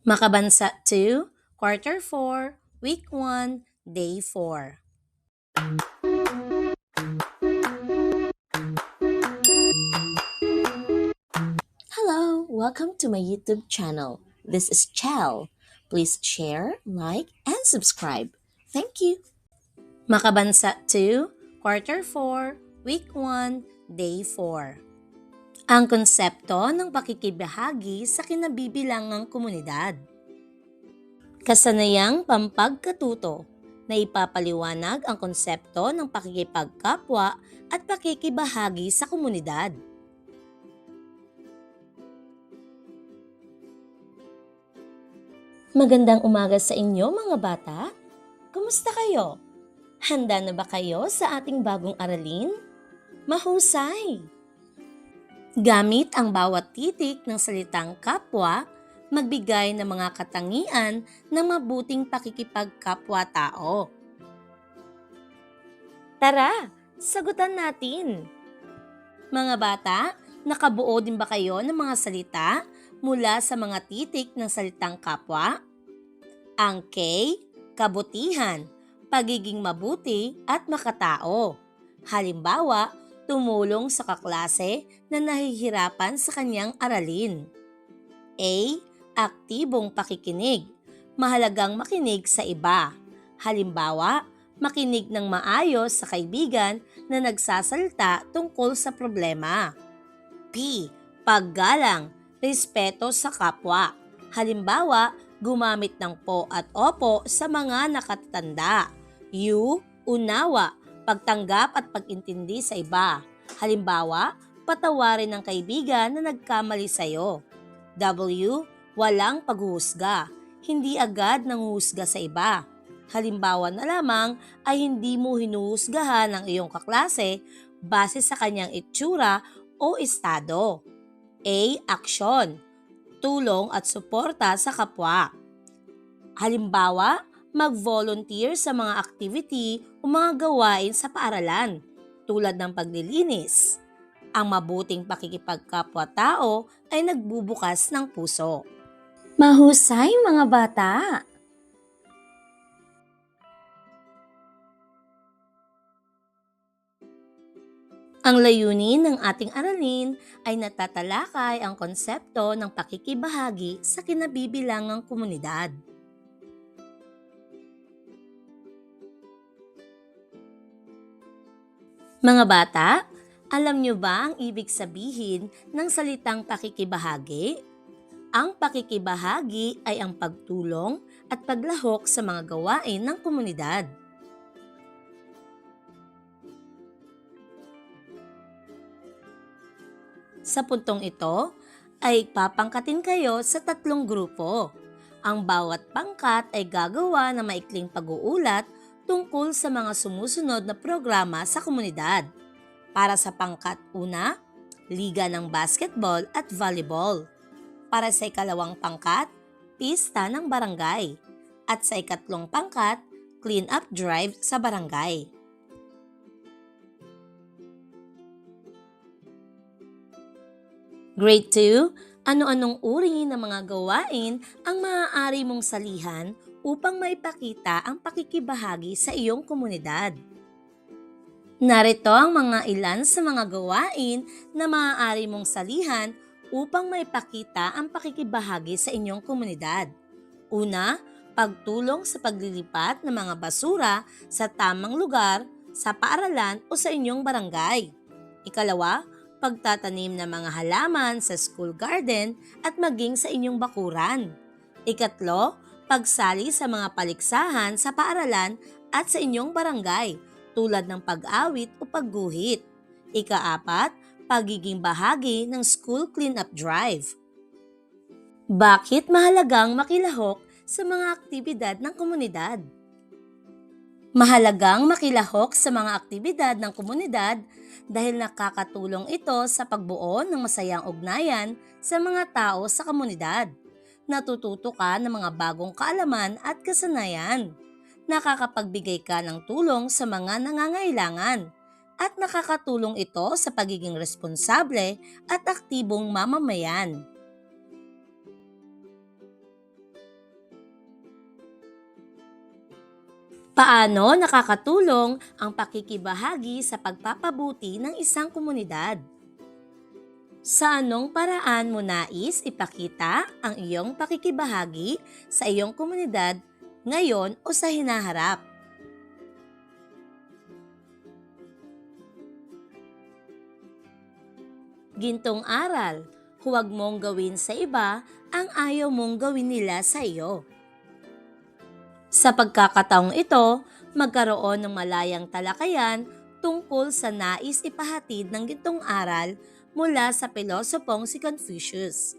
Makabansa 2, Quarter 4, Week 1, Day 4. Hello, welcome to my YouTube channel. This is Chell. Please share, like, and subscribe. Thank you. Makabansa 2, Quarter 4, Week 1, Day 4. Ang konsepto ng pakikibahagi sa kinabibilangang komunidad. Kasanayang pampagkatuto na ipapaliwanag ang konsepto ng pakikipagkapwa at pakikibahagi sa komunidad. Magandang umaga sa inyo mga bata. Kumusta kayo? Handa na ba kayo sa ating bagong aralin? Mahusay! Gamit ang bawat titik ng salitang kapwa, magbigay ng mga katangian ng mabuting pakikipagkapwa-tao. Tara, sagutan natin! Mga bata, nakabuo din ba kayo ng mga salita mula sa mga titik ng salitang kapwa? Ang K, kabutihan, pagiging mabuti at makatao. Halimbawa, tumulong sa kaklase na nahihirapan sa kanyang aralin. A, aktibong pakikinig, mahalagang makinig sa iba. Halimbawa, makinig ng maayos sa kaibigan na nagsasalita tungkol sa problema. P, paggalang, respeto sa kapwa. Halimbawa, gumamit ng po at opo sa mga nakatatanda. U, unawa, pagtanggap at pag-intindi sa iba. Halimbawa, patawarin ng kaibigan na nagkamali sa iyo. W, walang paghuhusga, hindi agad nanguhusga sa iba. Halimbawa na lamang ay hindi mo hinuhusgahan ang iyong kaklase base sa kanyang itsura o estado. A, aksyon, tulong at suporta sa kapwa. Halimbawa, mag-volunteer sa mga activity o mga gawain sa paaralan, tulad ng paglilinis. Ang mabuting pakikipagkapwa-tao ay nagbubukas ng puso. Mahusay mga bata! Ang layunin ng ating aralin ay natatalakay ang konsepto ng pakikibahagi sa kinabibilangang komunidad. Mga bata, alam niyo ba ang ibig sabihin ng salitang pakikibahagi? Ang pakikibahagi ay ang pagtulong at paglahok sa mga gawain ng komunidad. Sa puntong ito, ay papangkatin kayo sa 3 grupo. Ang bawat pangkat ay gagawa ng maikling pag-uulat tungkol sa mga sumusunod na programa sa komunidad. Para sa pangkat 1, Liga ng Basketball at Volleyball. Para sa ikalawang pangkat, Pista ng Barangay. At sa ikatlong pangkat, Clean Up Drive sa Barangay. Grade 2, ano-anong uri ng mga gawain ang maaari mong salihan upang maipakita ang pakikibahagi sa iyong komunidad? Narito ang mga ilan sa mga gawain na maaari mong salihan upang maipakita ang pakikibahagi sa inyong komunidad. Una, pagtulong sa paglilipat ng mga basura sa tamang lugar, sa paaralan o sa inyong barangay. Ikalawa, pagtatanim ng mga halaman sa school garden at maging sa inyong bakuran. Ikatlo, pagsali sa mga paliksahan sa paaralan at sa inyong barangay, tulad ng pag-awit o pagguhit. Ikaapat, pagiging bahagi ng school cleanup drive. Bakit mahalagang makilahok sa mga aktibidad ng komunidad? Mahalagang makilahok sa mga aktibidad ng komunidad dahil nakakatulong ito sa pagbuo ng masayang ugnayan sa mga tao sa komunidad. Natututo ka ng mga bagong kaalaman at kasanayan. Nakakapagbigay ka ng tulong sa mga nangangailangan. At nakakatulong ito sa pagiging responsable at aktibong mamamayan. Paano nakakatulong ang pakikibahagi sa pagpapabuti ng isang komunidad? Sa anong paraan mo nais ipakita ang iyong pakikibahagi sa iyong komunidad ngayon o sa hinaharap? Gintong aral, huwag mong gawin sa iba ang ayaw mong gawin nila sa iyo. Sa pagkakataong ito, magkaroon ng malayang talakayan tungkol sa nais ipahatid ng gintong aral mula sa pilosopong si Confucius.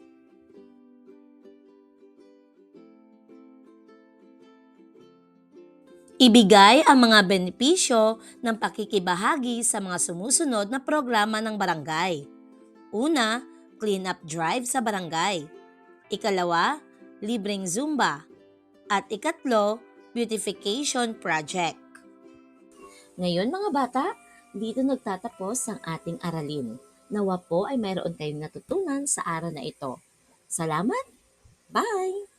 Ibigay ang mga benepisyo ng pakikibahagi sa mga sumusunod na programa ng barangay. Una, clean-up drive sa barangay. Ikalawa, libreng Zumba. At ikatlo, beautification project. Ngayon mga bata, dito nagtatapos ang ating aralin. Nawa po ay mayroon kayong natutunan sa araw na ito. Salamat! Bye!